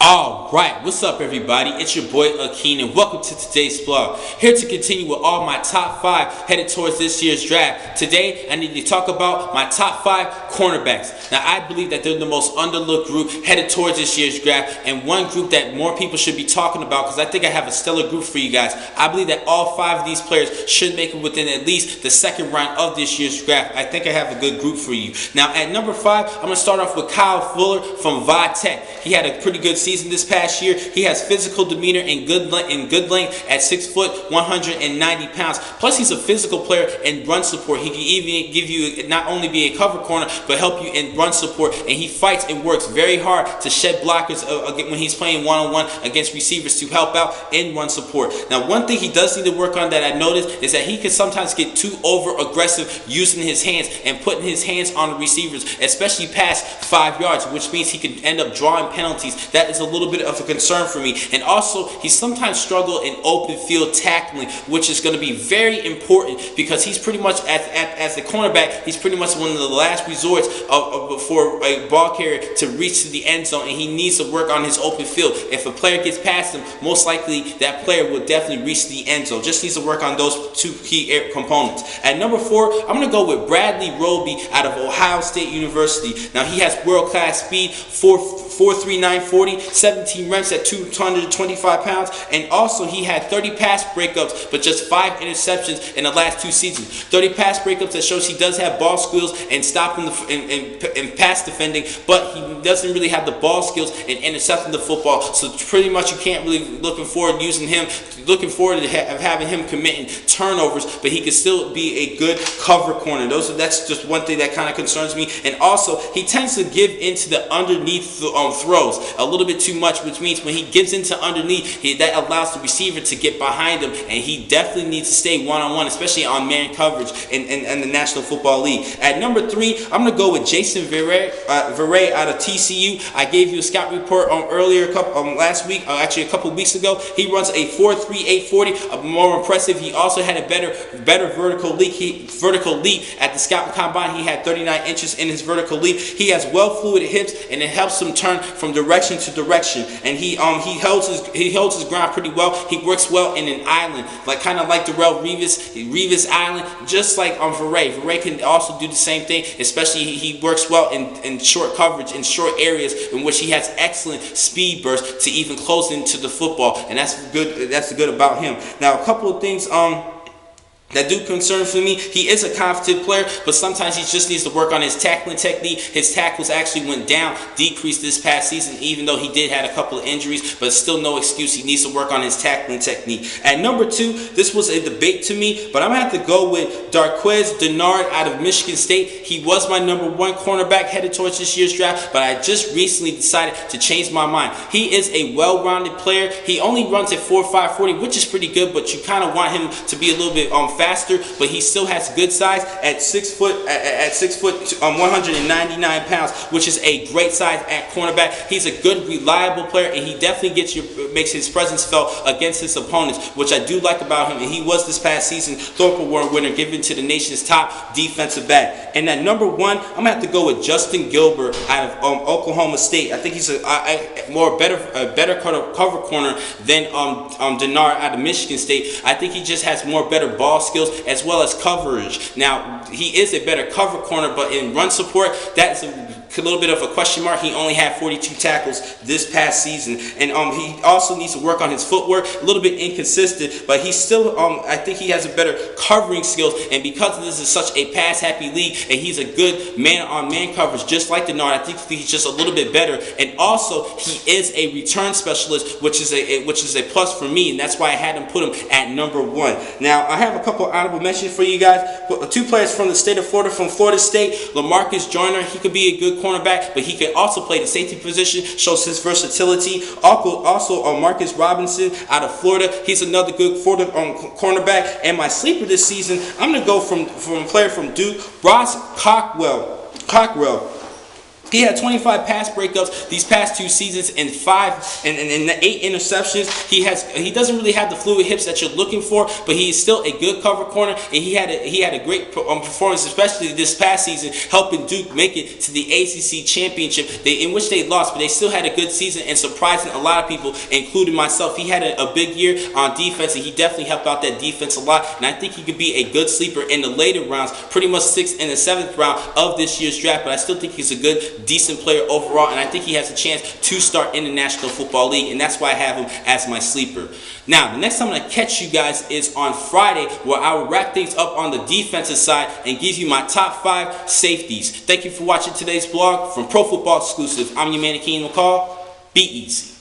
Alright, what's up everybody? It's your boy Akeen and welcome to today's vlog. Here to continue with all my top 5 headed towards this year's draft. Today, I need to talk about my top 5 cornerbacks. Now, I believe that they're the most underlooked group headed towards this year's draft, and one group that more people should be talking about because I think I have a stellar group for you guys. I believe that all 5 of these players should make it within at least the second round of this year's draft. I think I have a good group for you. Now, at number 5, I'm going to start off with Kyle Fuller from Va Tech. He had a pretty good season this past year. He has physical demeanor and good length at 6 foot, 190 pounds. Plus, he's a physical player in run support. He can even give you not only be a cover corner, but help you in run support. And he fights and works very hard to shed blockers when he's playing one-on-one against receivers to help out in run support. Now, one thing he does need to work on that I noticed is that he can sometimes get too over-aggressive using his hands and putting his hands on the receivers, especially past 5 yards, which means he can end up drawing penalties. That is a little bit of a concern for me. And also, he sometimes struggles in open field tackling, which is going to be very important because he's pretty much, as a cornerback, he's pretty much one of the last resorts for a ball carrier to reach to the end zone, and he needs to work on his open field. If a player gets past him, most likely that player will definitely reach the end zone. Just needs to work on those 2 key components. At number 4, I'm going to go with Bradley Roby out of Ohio State University. Now, he has world-class speed, 4.39 40, 17 reps at 225 pounds, and also he had 30 pass breakups, but just 5 interceptions in the last 2 seasons. 30 pass breakups that shows he does have ball skills and stopping and pass defending, but he doesn't really have the ball skills in intercepting the football. So pretty much you can't really looking forward to having him committing turnovers, but he can still be a good cover corner. That's just one thing that kind of concerns me. And also, he tends to give into the underneath throws a little bit too much, which means when he gives into underneath, that allows the receiver to get behind him, and he definitely needs to stay one-on-one, especially on man coverage in the National Football League. At number 3, I'm going to go with Jason Verrett out of TCU. I gave you a scout report earlier last week, actually a couple weeks ago. He runs a 4.38 40, more impressive. He also had a better vertical leap at the scout combine. He had 39 inches in his vertical leap. He has well-fluid hips, and it helps him turn from direction to direction. And he holds his ground pretty well. He works well in an island, kind of like Darrell Revis Island, just like Verrett. Verrett can also do the same thing, especially he works well in short coverage, in short areas in which he has excellent speed bursts to even close into the football, and that's good about him. Now, a couple of things that do concern for me. He is a confident player, but sometimes he just needs to work on his tackling technique. His tackles actually went down, decreased this past season, even though he did have a couple of injuries, but still no excuse. He needs to work on his tackling technique. At number 2, this was a debate to me, but I'm going to have to go with Darkquez Denard out of Michigan State. He was my number 1 cornerback headed towards this year's draft, but I just recently decided to change my mind. He is a well-rounded player. He only runs at 4.5 40, which is pretty good, but you kind of want him to be a little bit faster, but he still has good size at 6 foot, 199 pounds, which is a great size at cornerback. He's a good, reliable player, and he definitely makes his presence felt against his opponents, which I do like about him. And he was this past season Thorpe Award winner, given to the nation's top defensive back. And at number 1, I'm gonna have to go with Justin Gilbert out of Oklahoma State. I think he's a better cover corner than Denard out of Michigan State. I think he just has more better ball skills as well as coverage. Now, he is a better cover corner, but in run support, that's a little bit of a question mark. He only had 42 tackles this past season, and he also needs to work on his footwork. A little bit inconsistent, but he's still I think he has a better covering skills, and because this is such a pass happy league and he's a good man-on-man coverage just like Denard, I think he's just a little bit better. And also, he is a return specialist, which is a plus for me, and that's why I had him put him at number 1. Now, I have a couple honorable mentions for you guys. 2 players from the state of Florida, from Florida State. LaMarcus Joyner, he could be a good cornerback, but he can also play the safety position, shows his versatility. Also, Marcus Robinson out of Florida, he's another good Florida cornerback. And my sleeper this season, I'm going to go from a player from Duke, Cockrell. He had 25 pass breakups these past 2 seasons and 8 interceptions. He doesn't really have the fluid hips that you're looking for, but he's still a good cover corner, and he had a great performance, especially this past season, helping Duke make it to the ACC championship, in which they lost, but they still had a good season and surprising a lot of people, including myself. He had a big year on defense, and he definitely helped out that defense a lot, and I think he could be a good sleeper in the later rounds, pretty much 6th and the 7th round of this year's draft, but I still think he's a good, decent player overall, and I think he has a chance to start in the National Football League, and that's why I have him as my sleeper. Now, the next time I'm going to catch you guys is on Friday, where I will wrap things up on the defensive side and give you my top 5 safeties. Thank you for watching today's blog from Pro Football Exclusive. I'm your man, Akeem McCall. Be easy.